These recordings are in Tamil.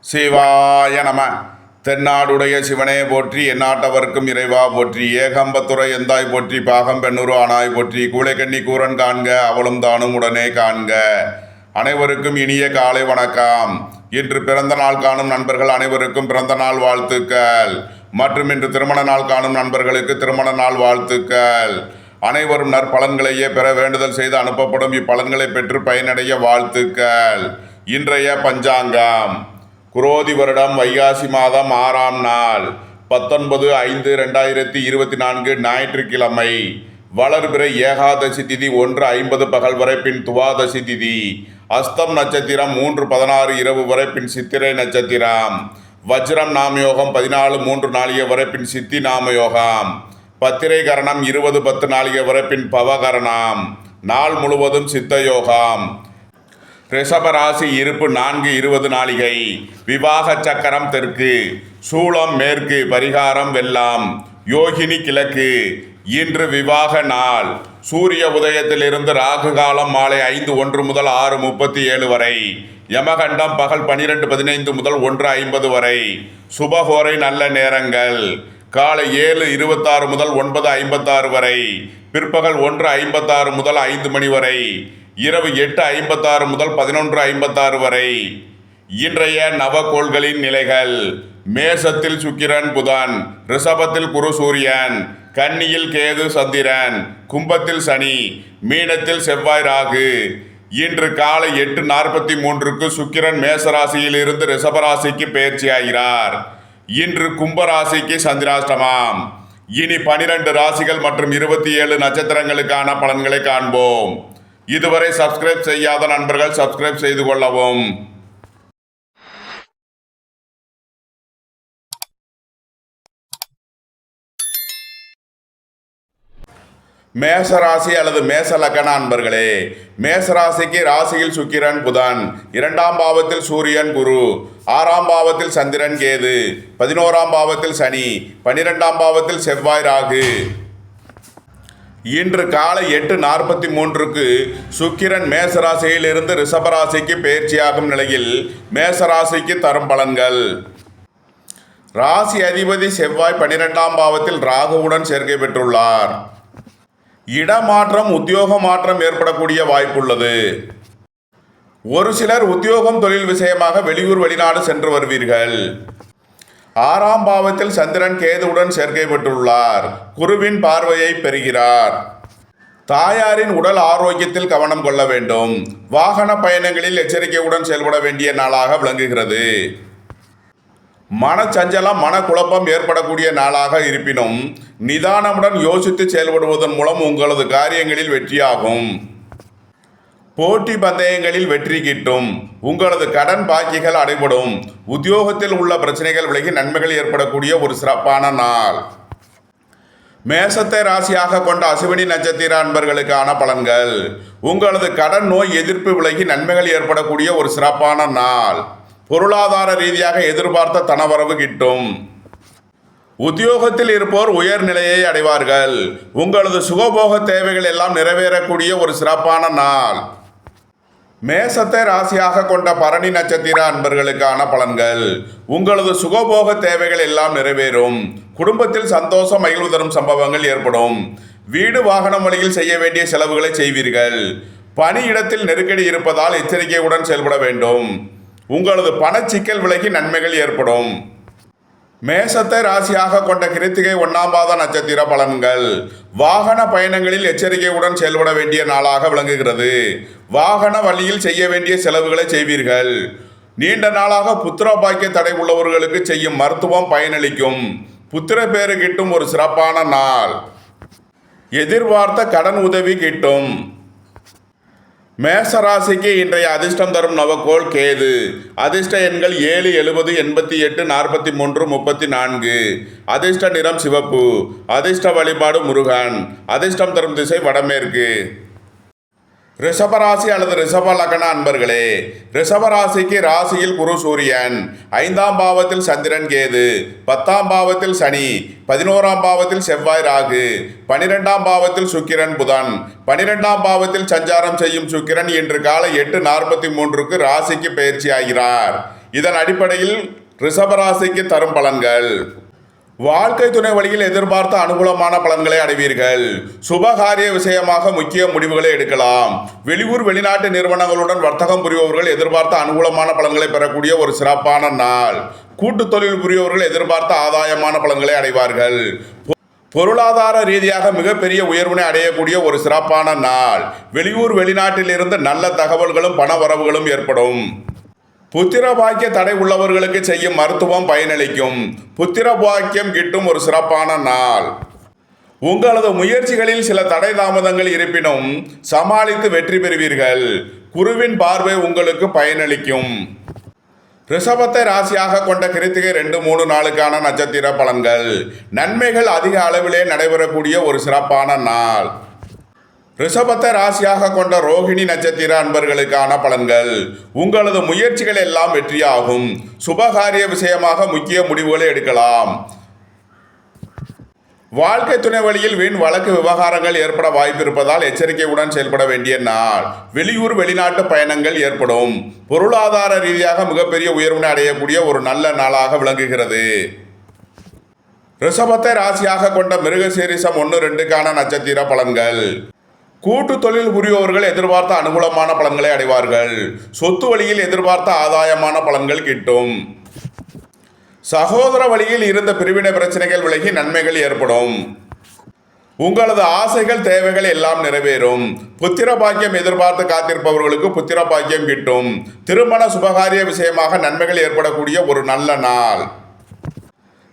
சிவாய நம. தென்னாடுடைய சிவனே போற்றி, எந்நாட்டவர்க்கும் இறைவா போற்றி, ஏகம்பத்துறை எந்தாய் போற்றி, பாகம் பெண்ணுரு ஆனாய் போற்றி, கூளைக்கண்ணி கூரன் காண்க அவளும் தானும் உடனே காண்க. அனைவருக்கும் இனிய காலை வணக்கம். இன்று பிறந்த நாள் காணும் நண்பர்கள் அனைவருக்கும் பிறந்த நாள் வாழ்த்துக்கள். மற்றும் இன்று திருமண நாள் காணும் நண்பர்களுக்கு திருமண நாள் வாழ்த்துக்கள். அனைவரும் நற்பலன்களையே பெற வேண்டுதல் செய்து அனுப்பப்படும் இப்பலன்களை பெற்று பயனடைய வாழ்த்துக்கள். இன்றைய பஞ்சாங்கம் குரோதி வருடம் வைகாசி மாதம் 6ஆம் நாள் 19/5/2024 ஞாயிற்றுக்கிழமை. வளர்பிறை ஏகாதசி திதி 1:50 பகல் வரை, பின் துவாதசி திதி. அஸ்தம் நட்சத்திரம் 3:16 இரவு வரை, பின் சித்திரை நட்சத்திரம். வஜ்ரம் நாமயோகம் 14:03 நாளிகை வரை, பின் சித்தி நாமயோகம். பத்திரை கரணம் 20:10 நாளிகை வரை, பின் பவகரணம். நாள் முழுவதும் சித்த யோகம். ரிஷபராசி இருப்பு 4:20 நாளிகை. விவாக சக்கரம் தெற்கு, சூளம் மேற்கு, பரிகாரம் வெள்ளம், யோகினி கிழக்கு. இன்று விவாக நாள். சூரிய உதயத்திலிருந்து ராகு காலம் மாலை 5:01 முதல் 6:37 வரை. யமகண்டம் பகல் 12:15 முதல் 1:50 வரை. சுபகோரை நல்ல நேரங்கள் காலை 7:26 முதல் 9:56 வரை. பிற்பகல் 1:56 முதல் 5 மணி வரை. இரவு 8:56 முதல் 11:56 வரை. இன்றைய நவகோள்களின் நிலைகள்: மேசத்தில் சுக்கிரன் புதன், ரிஷபத்தில் குரு சூரியன், கன்னியில் கேது சந்திரன், கும்பத்தில் சனி, மீனத்தில் செவ்வாய் ராகு. இன்று காலை 8:43 சுக்கிரன் மேசராசியில் இருந்து ரிஷபராசிக்கு பெயர்ச்சியாகிறார். இன்று கும்பராசிக்கு சந்திராஷ்டமம். இனி 12 ராசிகள் மற்றும் 27 நட்சத்திரங்களுக்கான பலன்களை காண்போம். இதுவரை சப்ஸ்கிரைப் செய்யாத நண்பர்கள் சப்ஸ்கிரைப் செய்து கொள்ளவும். மேசராசி அல்லது மேச லக்ன அன்பர்களே, மேசராசிக்கு ராசியில் சுக்கிரன் புதன், 2ஆம் பாவத்தில் சூரியன் குரு, 6ஆம் பாவத்தில் சந்திரன் கேது, 11ஆம் பாவத்தில் சனி, 12ஆம் பாவத்தில் செவ்வாய் ராகு. இன்று காலை 8:43 சுக்கிரன் மேசராசியில் இருந்து ரிஷபராசிக்கு பெயர்ச்சியாகும் நிலையில் மேசராசிக்கு தரும் பலன்கள்: ராசி அதிபதி செவ்வாய் 12ஆம் பாவத்தில் ராகுவுடன் சேர்க்கை பெற்றுள்ளார். இடமாற்றம், உத்தியோக மாற்றம் ஏற்படக்கூடிய வாய்ப்புள்ளது. ஒரு சிலர் உத்தியோகம் தொழில் விஷயமாக வெளியூர் வெளிநாடு சென்று வருவீர்கள். 6ஆம் பாவத்தில் சந்திரன் கேதுவுடன் சேர்க்கை பெற்றுள்ளார். குருவின் பார்வையை பெறுகிறார். தாயாரின் உடல் ஆரோக்கியத்தில் கவனம் கொள்ள வேண்டும். வாகன பயணங்களில் எச்சரிக்கையுடன் செயல்பட வேண்டிய நாளாக விளங்குகிறது. மனச்சஞ்சலம், மனக்குழப்பம் ஏற்படக்கூடிய நாளாக இருப்பினும் நிதானமுடன் யோசித்து செயல்படுவதன் மூலம் உங்களது காரியங்களில் வெற்றியாகும். போட்டி பந்தயங்களில் வெற்றி கிட்டும். உங்களது கடன் பாக்கிகள் அடைபடும். உத்தியோகத்தில் உள்ள பிரச்சனைகள் விலகி நன்மைகள் ஏற்படக்கூடிய ஒரு சிறப்பான நாள். மேசத்தை ராசியாக கொண்ட அசுவினி நட்சத்திர அன்பர்களுக்கான பலன்கள்: உங்களது கடன் நோய் எதிர்ப்பு விலகி நன்மைகள் ஏற்படக்கூடிய ஒரு சிறப்பான நாள். பொருளாதார ரீதியாக எதிர்பார்த்த தனவரவு கிட்டும். உத்தியோகத்தில் இருப்போர் உயர்நிலையை அடைவார்கள். உங்களது சுகபோக தேவைகள் எல்லாம் நிறைவேறக்கூடிய ஒரு சிறப்பான நாள். மேசத்தை ராசியாக கொண்ட பரணி நட்சத்திர அன்பர்களுக்கான பலன்கள்: உங்களது சுகபோக தேவைகள் எல்லாம் நிறைவேறும். குடும்பத்தில் சந்தோஷம், மகிழ்வு தரும் சம்பவங்கள் ஏற்படும். வீடு வாகனம் வழியில் செய்ய வேண்டிய செலவுகளை செய்வீர்கள். பணியிடத்தில் நெருக்கடி இருப்பதால் எச்சரிக்கையுடன் செயல்பட வேண்டும். உங்களது பணச்சிக்கல் விலகி நன்மைகள் ஏற்படும். மேசத்தை ராசியாக கொண்ட கிருத்திகை 1ஆம் பாத நட்சத்திர பலன்கள்: வாகன பயணங்களில் எச்சரிக்கையுடன் செயல்பட வேண்டிய நாளாக விளங்குகிறது. வாகன வழியில் செய்ய வேண்டிய செலவுகளை செய்வீர்கள். நீண்ட நாளாக புத்திர பாக்கிய தடை உள்ளவர்களுக்கு செய்யும் மருத்துவம் பயனளிக்கும். புத்திர பேறு கிட்டும் ஒரு சிறப்பான நாள். எதிர்பார்த்த கடன் உதவி கிட்டும். மேசராசிக்கு இன்றைய அதிர்ஷ்டம் தரும் நவகோள் கேது. அதிர்ஷ்ட எண்கள் 7, 70, 88, 43, 34. அதிர்ஷ்ட நிறம் சிவப்பு. அதிர்ஷ்ட வழிபாடு முருகன். அதிர்ஷ்டம் தரும் திசை வடமேற்கு. ரிஷபராசி அல்லது ரிஷப லக்ன அன்பர்களே, ரிஷபராசிக்கு ராசியில் குரு சூரியன், 5ஆம் பாவத்தில் சந்திரன் கேது, 10ஆம் பாவத்தில் சனி, 11ஆம் பாவத்தில் செவ்வாய் ராகு, 12ஆம் பாவத்தில் சுக்கிரன் புதன். 12ஆம் பாவத்தில் சஞ்சாரம் செய்யும் சுக்கிரன் இன்று காலை 8:43 ராசிக்கு பெயர்ச்சி ஆகிறார். இதன் அடிப்படையில் ரிஷபராசிக்கு தரும் பலன்கள். வாழ்க்கை துணை வழியில் எதிர்பார்த்த அனுகூலமான பலன்களை அடைவீர்கள். சுபகாரிய விஷயமாக முக்கிய முடிவுகளை எடுக்கலாம். வெளியூர் வெளிநாட்டு நிறுவனங்களுடன் வர்த்தகம் புரிபவர்கள் எதிர்பார்த்த அனுகூலமான பலன்களை பெறக்கூடிய ஒரு சிறப்பான நாள். கூட்டு தொழில் புரிபவர்கள் எதிர்பார்த்த ஆதாயமான பலன்களை அடைவார்கள். பொருளாதார ரீதியாக மிகப்பெரிய உயர்வினை அடையக்கூடிய ஒரு சிறப்பான நாள். வெளியூர் வெளிநாட்டில் இருந்து நல்ல தகவல்களும் பண வரவுகளும் ஏற்படும். புத்திர பாக்கிய தடை உள்ளவர்களுக்கு செய்யும் மருத்துவம் பயனளிக்கும். புத்திர பாக்கியம் கிட்டும் ஒரு சிறப்பான நாள். உங்களது முயற்சிகளில் சில தடை தாமதங்கள் இருப்பினும் சமாளித்து வெற்றி பெறுவீர்கள். குருவின் பார்வை உங்களுக்கு பயனளிக்கும். ரிஷபத்தை ராசியாக கொண்ட கிருத்திகை 2-3 நாளுக்கான நட்சத்திர பலன்கள். நன்மைகள் அதிக அளவிலே நடைபெறக்கூடிய ஒரு சிறப்பான நாள். ரிஷபத்தை ராசியாக கொண்ட ரோகிணி நட்சத்திர அன்பர்களுக்கான பலன்கள். உங்களது முயற்சிகள் எல்லாம் வெற்றியாகும். சுபகாரிய விஷயமாக முக்கிய முடிவுகளை எடுக்கலாம். வாழ்க்கை துணை வழியில் வீண் வழக்கு விவகாரங்கள் ஏற்பட வாய்ப்பு இருப்பதால் எச்சரிக்கையுடன் செயல்பட வேண்டிய நாள். வெளியூர் வெளிநாட்டு பயணங்கள் ஏற்படும். பொருளாதார ரீதியாக மிகப்பெரிய உயர்வினை அடையக்கூடிய ஒரு நல்ல நாளாக விளங்குகிறது. ரிஷபத்தை ராசியாக கொண்ட மிருகசீரிஷம் 1-2க்கான நட்சத்திர பலன்கள். கூட்டு தொழில் புரிபவர்கள் எதிர்பார்த்த அனுகூலமான பலன்களை அடைவார்கள். சொத்து வழியில் எதிர்பார்த்த ஆதாயமான பலன்கள் கிட்டும். சகோதர வழியில் இருந்த பிரிவினை பிரச்சனைகள் விலகி நன்மைகள் ஏற்படும். உங்களது ஆசைகள் தேவைகள் எல்லாம் நிறைவேறும். புத்திர பாக்கியம் எதிர்பார்த்து காத்திருப்பவர்களுக்கு புத்திர பாக்கியம் கிட்டும். திருமண சுபகாரிய விஷயமாக நன்மைகள் ஏற்படக்கூடிய ஒரு நல்ல நாள்.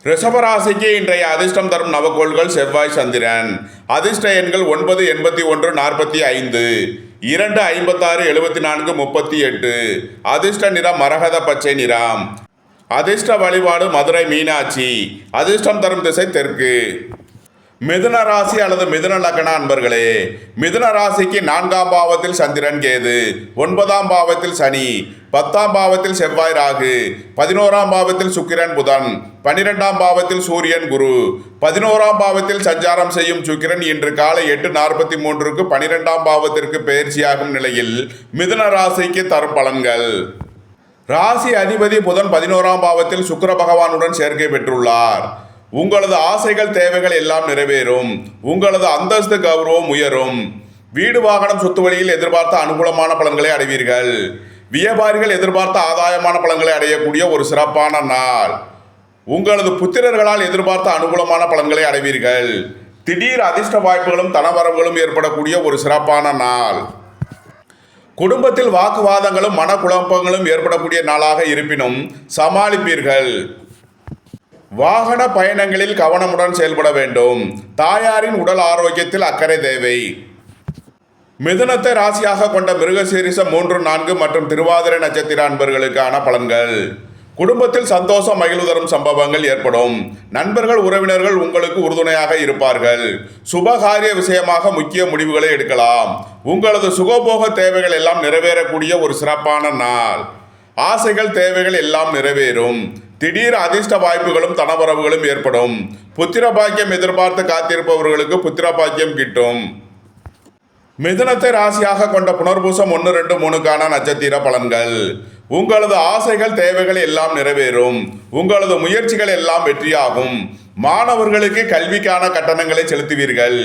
ரிஷபராசிக்கு இன்றைய அதிர்ஷ்டம் தரும் நவக்கோள்கள் செவ்வாய் சந்திரன். அதிர்ஷ்ட எண்கள் 9, 81, 45, 2, 56, 74, 38. அதிர்ஷ்ட நிறம் மரகத பச்சை நிறம். அதிர்ஷ்ட வழிபாடு மதுரை மீனாட்சி. அதிர்ஷ்டம் தரும் திசை தெற்கு. மிதுன ராசி அல்லது மிதுன லக்ன அன்பர்களே, மிதுன ராசிக்கு 4ஆம் பாவத்தில் சந்திரன் கேது, 9ஆம் பாவத்தில் சனி, 10ஆம் பாவத்தில் செவ்வாய் ராகு, 11ஆம் பாவத்தில் சுக்கிரன் புதன், 12ஆம் பாவத்தில் சூரியன் குரு. 11ஆம் பாவத்தில் சஞ்சாரம் செய்யும் சுக்கிரன் இன்று காலை 8:43க்கு 12ஆம் பாவத்திற்கு பெயர்ச்சியாகும் நிலையில் மிதுன ராசிக்கு தரும் பலன்கள். ராசி அதிபதி புதன் 11ஆம் பாவத்தில் சுக்கிர பகவானுடன் சேர்க்கை பெற்றுள்ளார். உங்களது ஆசைகள் தேவைகள் எல்லாம் நிறைவேறும். உங்களது அந்தஸ்து கௌரவம் உயரும். வீடு வாகனம் சொத்து வழியில் எதிர்பார்த்த அனுகூலமான பலன்களை அடைவீர்கள். வியாபாரிகள் எதிர்பார்த்த ஆதாயமான பலன்களை அடையக்கூடிய ஒரு சிறப்பான நாள். உங்களது புத்திரர்களால் எதிர்பார்த்த அனுகூலமான பலன்களை அடைவீர்கள். திடீர் அதிர்ஷ்ட வாய்ப்புகளும் தனவரவுகளும் ஏற்படக்கூடிய ஒரு சிறப்பான நாள். குடும்பத்தில் வாக்குவாதங்களும் மனக்குழப்பங்களும் ஏற்படக்கூடிய நாளாக இருப்பினும் சமாளிப்பீர்கள். வாகன பயணங்களில் கவனமுடன் செயல்பட வேண்டும். தாயாரின் உடல் ஆரோக்கியத்தில் அக்கறை தேவை. மிதுனத்தை ராசியாக கொண்ட மிருகசீரிஷம் 3, 4 மற்றும் திருவாதிரை நட்சத்திர அன்பர்களுக்கான பலன்கள். குடும்பத்தில் சந்தோஷம் மகிழ்வு தரும் சம்பவங்கள் ஏற்படும். நண்பர்கள் உறவினர்கள் உங்களுக்கு உறுதுணையாக இருப்பார்கள். சுபகாரிய விஷயமாக முக்கிய முடிவுகளை எடுக்கலாம். உங்களது சுகபோக தேவைகள் எல்லாம் நிறைவேறக்கூடிய ஒரு சிறப்பான நாள். ஆசைகள் தேவைகள் எல்லாம் நிறைவேறும். திடீர் அதிர்ஷ்ட வாய்ப்புகளும் தனவரவுகளும் ஏற்படும். புத்திர பாக்கியம் எதிர்பார்த்து காத்திருப்பவர்களுக்கு புத்திர பாக்கியம் கிட்டும். மிதுனத்தை ராசியாக கொண்ட புனர்பூசம் 1, 2, 3க்கான நட்சத்திர பலன்கள். உங்களது ஆசைகள் தேவைகள் எல்லாம் நிறைவேறும். உங்களது முயற்சிகள் எல்லாம் வெற்றியாகும். மாணவர்களுக்கு கல்விக்கான கட்டணங்களை செலுத்துவீர்கள்.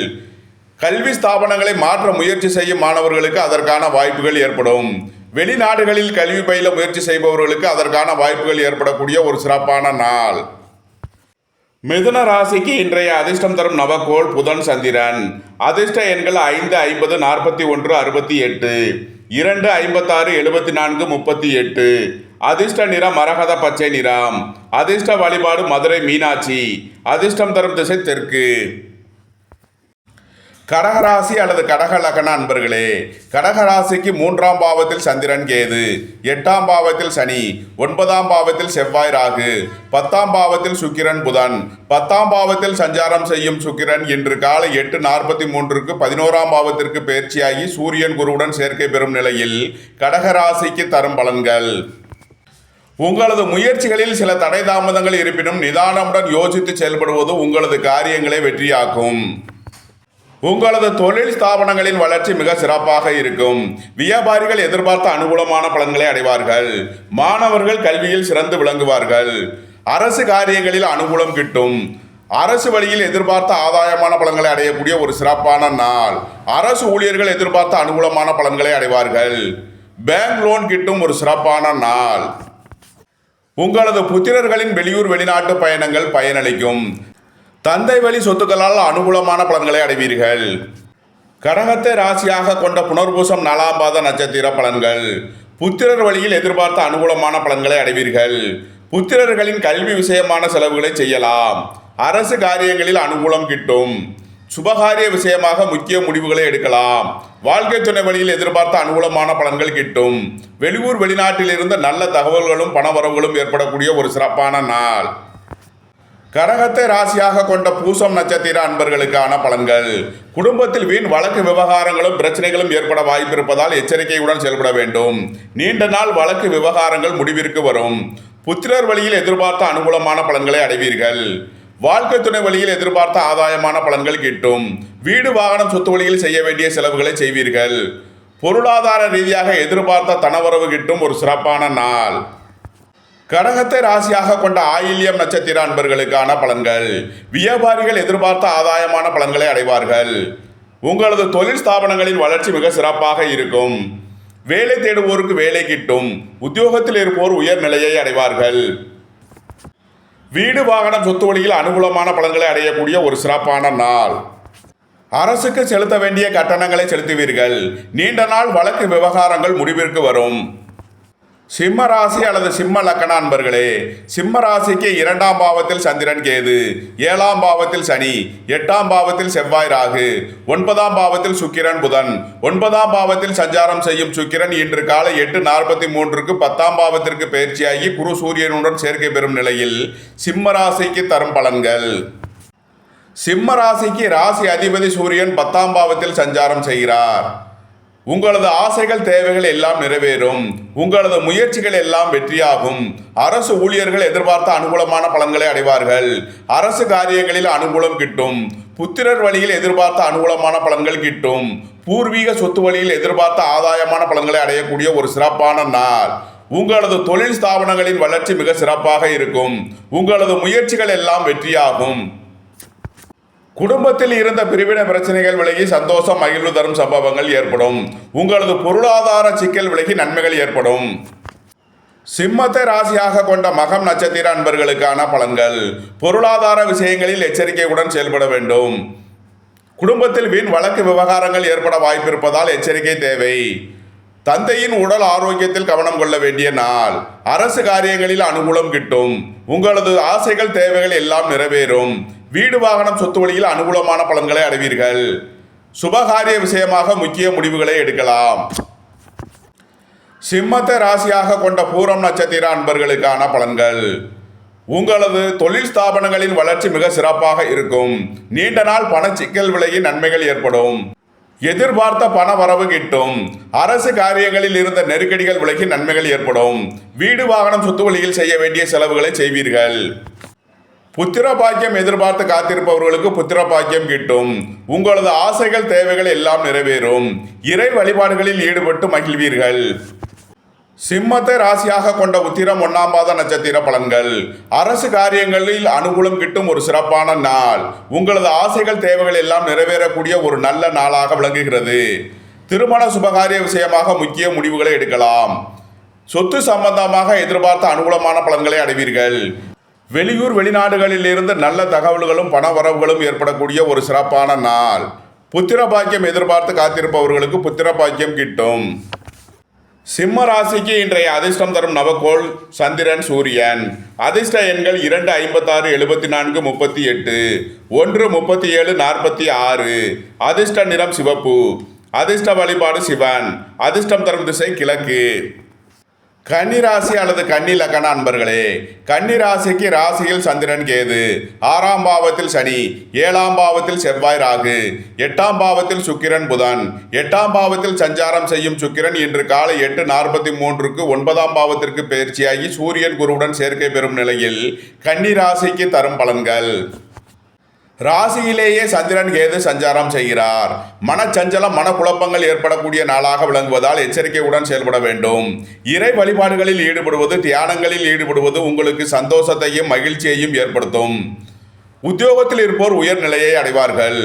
கல்வி ஸ்தாபனங்களை மாற்ற முயற்சி செய்யும் மாணவர்களுக்கு அதற்கான வாய்ப்புகள் ஏற்படும். வெளிநாடுகளில் கல்வி பயில முயற்சி செய்பவர்களுக்கு அதற்கான வாய்ப்புகள் ஏற்படக்கூடிய ஒரு சிறப்பான நாள். மிதுன ராசிக்கு இன்றைய அதிர்ஷ்டம் தரும் நவக்கோள் புதன் சந்திரன். அதிர்ஷ்ட எண்கள் 5, 50, 41, 68, 2, 56, 74, 38. அதிர்ஷ்ட நிறம் மரகத பச்சை நிறம். அதிர்ஷ்ட வழிபாடு மதுரை மீனாட்சி. அதிர்ஷ்டம் தரும் திசை தெற்கு. கடகராசி அல்லது கடக லக்ன அன்பர்களே, கடகராசிக்கு 3ஆம் பாவத்தில் சந்திரன் கேது, 8ஆம் பாவத்தில் சனி, 9ஆம் பாவத்தில் செவ்வாய் ராகு, 10ஆம் பாவத்தில் சுக்கிரன் புதன். 10ஆம் பாவத்தில் சஞ்சாரம் செய்யும் சுக்கிரன் இன்று காலை 8:43க்கு 11ஆம் பாவத்திற்கு பெயர்ச்சியாகி சூரியன் குருவுடன் சேர்க்கை பெறும் நிலையில் கடகராசிக்கு தரும் பலன்கள். உங்களது முயற்சிகளில் சில தடை தாமதங்கள் இருப்பினும் நிதானமுடன் யோசித்து செயல்படுவது உங்களது காரியங்களை வெற்றியாக்கும். உங்களது தொழில் ஸ்தாபனங்களின் வளர்ச்சி மிக சிறப்பாக இருக்கும். வியாபாரிகள் எதிர்பார்த்த அனுகூலமான பலன்களை அடைவார்கள். மாணவர்கள் கல்வியில் சிறந்து விளங்குவார்கள். அரசு காரியங்களில் அனுகூலம் கிட்டும். அரசு வழியில் எதிர்பார்த்த ஆதாயமான பலன்களை அடையக்கூடிய ஒரு சிறப்பான நாள். அரசு ஊழியர்கள் எதிர்பார்த்த அனுகூலமான பலன்களை அடைவார்கள். பேங்க் லோன் கிட்டும் ஒரு சிறப்பான நாள். உங்களது புத்திரர்களின் வெளியூர் வெளிநாட்டு பயணங்கள் பயனளிக்கும். தந்தை வழி சொத்துக்களால் அனுகூலமான பலன்களை அடைவீர்கள். கடகத்தை ராசியாக கொண்ட புனர்பூசம் 4ஆம் பாத நட்சத்திர பலன்கள். புத்திரர் வழியில் எதிர்பார்த்த அனுகூலமான பலன்களை அடைவீர்கள். புத்திரர்களின் கல்வி விஷயமான செலவுகளை செய்யலாம். அரசு காரியங்களில் அனுகூலம் கிட்டும். சுபகாரிய விஷயமாக முக்கிய முடிவுகளை எடுக்கலாம். வாழ்க்கை துணை வழியில் எதிர்பார்த்த அனுகூலமான பலன்கள் கிட்டும். வெளியூர் வெளிநாட்டில் இருந்து நல்ல தகவல்களும் பணவரவுகளும் ஏற்படக்கூடிய ஒரு சிறப்பான நாள். கடகத்தை ராசியாக கொண்ட பூசம் நட்சத்திர அன்பர்களுக்கான பலன்கள். குடும்பத்தில் வீண் வழக்கு விவகாரங்களும் பிரச்சனைகளும் ஏற்பட வாய்ப்பிருப்பதால் எச்சரிக்கையுடன் செயல்பட வேண்டும். நீண்ட நாள் வழக்கு விவகாரங்கள் முடிவிற்கு வரும். புத்திரர் வழியில் எதிர்பார்த்த அனுகூலமான பலன்களை அடைவீர்கள். வாழ்க்கை துணை வழியில் எதிர்பார்த்த ஆதாயமான பலன்கள் கிட்டும். வீடு வாகனம் சொத்து வழியில் செய்ய வேண்டிய செலவுகளை செய்வீர்கள். பொருளாதார ரீதியாக எதிர்பார்த்த தனவரவு கிட்டும் ஒரு சிறப்பான நாள். கடகத்தை ராசியாக கொண்ட ஆயில்யம் நட்சத்திர அன்பர்களுக்கான பலன்கள். வியாபாரிகள் எதிர்பார்த்த ஆதாயமான பலன்களை அடைவார்கள். உங்களது தொழில் ஸ்தாபனங்களின் வளர்ச்சி மிக சிறப்பாக இருக்கும். வேலை தேடுவோருக்கு வேலை கிட்டும். உத்தியோகத்தில் இருப்போர் உயர்நிலையை அடைவார்கள். வீடு வாகனம் சொத்து வழியில் அனுகூலமான பலன்களை அடையக்கூடிய ஒரு சிறப்பான நாள். அரசுக்கு செலுத்த வேண்டிய கட்டணங்களை செலுத்துவீர்கள். நீண்ட நாள் வழக்கு விவகாரங்கள் முடிவிற்கு வரும். சிம்ம ராசி அல்லது சிம்ம லக்கண அன்பர்களே, சிம்ம ராசிக்கு 2ஆம் பாவத்தில் சந்திரன் கேது, 7ஆம் பாவத்தில் சனி, 8ஆம் பாவத்தில் செவ்வாய் ராகு, 9ஆம் பாவத்தில் சுக்கிரன் புதன். 9ஆம் பாவத்தில் சஞ்சாரம் செய்யும் சுக்கிரன் இன்று காலை 8:43க்கு 10ஆம் பாவத்திற்கு பயிற்சியாகி குரு சூரியனுடன் சேர்க்கை பெறும் நிலையில் சிம்ம ராசிக்கு தரும் பலன்கள். சிம்ம ராசிக்கு ராசி அதிபதி சூரியன் 10ஆம் பாவத்தில் சஞ்சாரம் செய்கிறார். உங்களது ஆசைகள் தேவைகள் எல்லாம் நிறைவேறும். உங்களது முயற்சிகள் எல்லாம் வெற்றியாகும். அரசு ஊழியர்கள் எதிர்பார்த்த அனுகூலமான பலன்களை அடைவார்கள். அரசு காரியங்களில் அனுகூலம் கிட்டும். புத்திரர் வழியில் எதிர்பார்த்த அனுகூலமான பலன்கள் கிட்டும். பூர்வீக சொத்து வழியில் எதிர்பார்த்த ஆதாயமான பலன்களை அடையக்கூடிய ஒரு சிறப்பான நாள். உங்களது தொழில் ஸ்தாபனங்களின் வளர்ச்சி மிக சிறப்பாக இருக்கும். உங்களது முயற்சிகள் எல்லாம் வெற்றியாகும். குடும்பத்தில் இருந்த பிரிவினை பிரச்சனைகள் விலகி சந்தோஷம் மகிழ்வு தரும் சம்பவங்கள் ஏற்படும். உங்களது பொருளாதார சிக்கல் விலகி நன்மைகள் ஏற்படும். சிம்மத்தை ராசியாக கொண்ட மகம் நட்சத்திர அன்பர்களுக்கான பலன்கள். பொருளாதார விஷயங்களில் எச்சரிக்கையுடன் செயல்பட வேண்டும். குடும்பத்தில் வீண் வழக்கு விவகாரங்கள் ஏற்பட வாய்ப்பிருப்பதால் எச்சரிக்கை தேவை. தந்தையின் உடல் ஆரோக்கியத்தில் கவனம் கொள்ள வேண்டிய நாள். அரசு காரியங்களில் அனுகூலம் கிட்டும். உங்களது ஆசைகள் தேவைகள் எல்லாம் நிறைவேறும். வீடு வாகனம் சொத்து வழியில் அனுகூலமான பலன்களை அடைவீர்கள். சுபகாரிய விஷயமாக முக்கிய முடிவுகளை எடுக்கலாம். சிம்மத்தை ராசியாக கொண்ட பூரம் நட்சத்திர அன்பர்களுக்கான பலன்கள். உங்களது தொழில் ஸ்தாபனங்களின் வளர்ச்சி மிக சிறப்பாக இருக்கும். நீண்ட நாள் பண சிக்கல் விலகி நன்மைகள் ஏற்படும். எதிர்பார்த்த பண வரவு கிட்டும். அரசு காரியங்களில் இருந்த நெருக்கடிகள் விலகி நன்மைகள் ஏற்படும். வீடு வாகனம் சொத்து வழியில் செய்ய வேண்டிய செலவுகளை செய்வீர்கள். புத்திர பாக்கியம் எதிர்பார்த்து காத்திருப்பவர்களுக்கு புத்திர பாக்கியம் கிட்டும். உங்களது ஆசைகள் தேவைகள் எல்லாம் நிறைவேறும். இறை வழிபாடுகளில் ஈடுபட்டு மகிழ்வீர்கள். சிம்மத்தை ராசியாக கொண்ட உத்திரம் 1ஆம் பாத நட்சத்திர பலன்கள். அரசு காரியங்களில் அனுகூலம் கிட்டும் ஒரு சிறப்பான நாள். உங்களது ஆசைகள் தேவைகள் எல்லாம் நிறைவேறக்கூடிய ஒரு நல்ல நாளாக விளங்குகிறது. திருமண சுபகாரிய விஷயமாக முக்கிய முடிவுகளை எடுக்கலாம். சொத்து சம்பந்தமாக எதிர்பார்த்த அனுகூலமான பலன்களை அடைவீர்கள். வெளியூர் வெளிநாடுகளில் இருந்து நல்ல தகவல்களும் பண வரவுகளும் ஏற்படக்கூடிய ஒரு சிறப்பான நாள். புத்திர பாக்கியம் எதிர்பார்த்து காத்திருப்பவர்களுக்கு புத்திர பாக்கியம் கிட்டும். சிம்ம ராசிக்கு இன்றைய அதிர்ஷ்டம் தரும் நவக்கோள் சந்திரன் சூரியன். அதிர்ஷ்ட எண்கள் 2 56 74 38 1 37 46. அதிர்ஷ்ட நிறம் சிவப்பு. அதிர்ஷ்ட வழிபாடு சிவன். அதிர்ஷ்டம் தரும் திசை கிழக்கு. கன்னிராசி அல்லது கன்னி லக்கண அன்பர்களே, கன்னிராசிக்கு ராசியில் சந்திரன் கேது, 6ஆம் பாவத்தில் சனி, 7ஆம் பாவத்தில் செவ்வாய் ராகு, 8ஆம் பாவத்தில் சுக்கிரன் புதன். 8ஆம் பாவத்தில் சஞ்சாரம் செய்யும் சுக்கிரன் இன்று காலை 8:43க்கு 9ஆம் பாவத்திற்கு பயிற்சியாகி சூரியன் குருவுடன் சேர்க்கை பெறும் நிலையில் கன்னிராசிக்கு தரும் பலன்கள். ராசியிலேயே சந்திரன் கேது சஞ்சாரம் செய்கிறார். மனச்சஞ்சலம் மனக்குழப்பங்கள் ஏற்படக்கூடிய நாளாக விளங்குவதால் எச்சரிக்கையுடன் செயல்பட வேண்டும். இறை வழிபாடுகளில் ஈடுபடுவது தியானங்களில் ஈடுபடுவது உங்களுக்கு சந்தோஷத்தையும் மகிழ்ச்சியையும் ஏற்படுத்தும். உத்தியோகத்தில் இருப்போர் உயர்நிலையை அடைவார்கள்.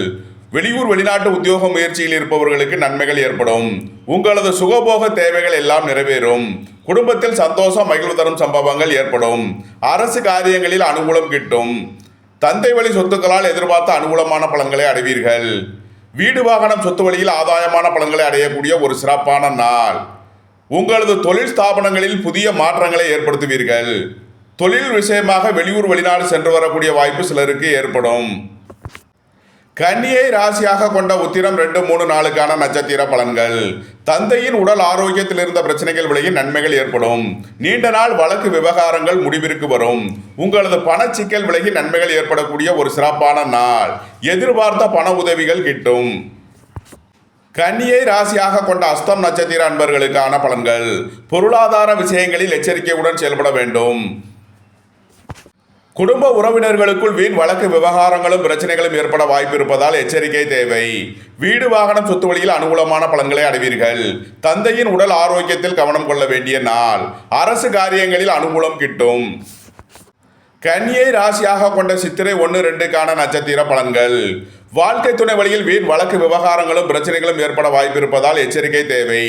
வெளியூர் வெளிநாட்டு உத்தியோக முயற்சியில் இருப்பவர்களுக்கு நன்மைகள் ஏற்படும். உங்களது சுகபோக தேவைகள் எல்லாம் நிறைவேறும். குடும்பத்தில் சந்தோஷம் மகிழ்வு தரும் சம்பவங்கள் ஏற்படும். அரசு காரியங்களில் அனுகூலம் கிட்டும். தந்தை வழி சொத்துக்களால் எதிர்பார்த்த அனுகூலமான பலன்களை அடைவீர்கள். வீடு வாகனம் சொத்து வழியில் ஆதாயமான பலன்களை அடையக்கூடிய ஒரு சிறப்பான நாள். உங்களது தொழில் ஸ்தாபனங்களில் புதிய மாற்றங்களை ஏற்படுத்துவீர்கள். தொழில் விஷயமாக வெளியூர் வெளிநாடு சென்று வரக்கூடிய வாய்ப்பு சிலருக்கு ஏற்படும். கன்னியை ராசியாக கொண்ட உத்திரம் 2, 3, 4 நட்சத்திர பலன்கள். தந்தையின் உடல் ஆரோக்கியத்தில் இருந்த பிரச்சனைகள் விலகி நன்மைகள் ஏற்படும். நீண்ட நாள் வழக்கு விவகாரங்கள் முடிவிற்கு வரும். உங்களது பணச்சிக்கல் விலகி நன்மைகள் ஏற்படக்கூடிய ஒரு சிறப்பான நாள். எதிர்பார்த்த பண உதவிகள் கிட்டும். கன்னியை ராசியாக கொண்ட அஸ்தம் நட்சத்திர அன்பர்களுக்கான பலன்கள். பொருளாதார விஷயங்களில் எச்சரிக்கையுடன் செயல்பட வேண்டும். குடும்ப உறவினர்களுக்குள் வீண் வழக்கு விவகாரங்களும் பிரச்சனைகளும் ஏற்பட வாய்ப்பு இருப்பதால் எச்சரிக்கை தேவை. வீடு வாகனம் சொத்து வழியில் அனுகூலமான பலன்களை அடைவீர்கள். தந்தையின் உடல் ஆரோக்கியத்தில் கவனம் கொள்ள வேண்டிய நாள். அரசு காரியங்களில் அனுகூலம் கிட்டும். கன்னியை ராசியாக கொண்ட சித்திரை 1, 2 நட்சத்திர பலன்கள். வாழ்க்கை துணை வழியில் வீண் வழக்கு விவகாரங்களும் பிரச்சனைகளும் ஏற்பட வாய்ப்பு இருப்பதால் எச்சரிக்கை தேவை.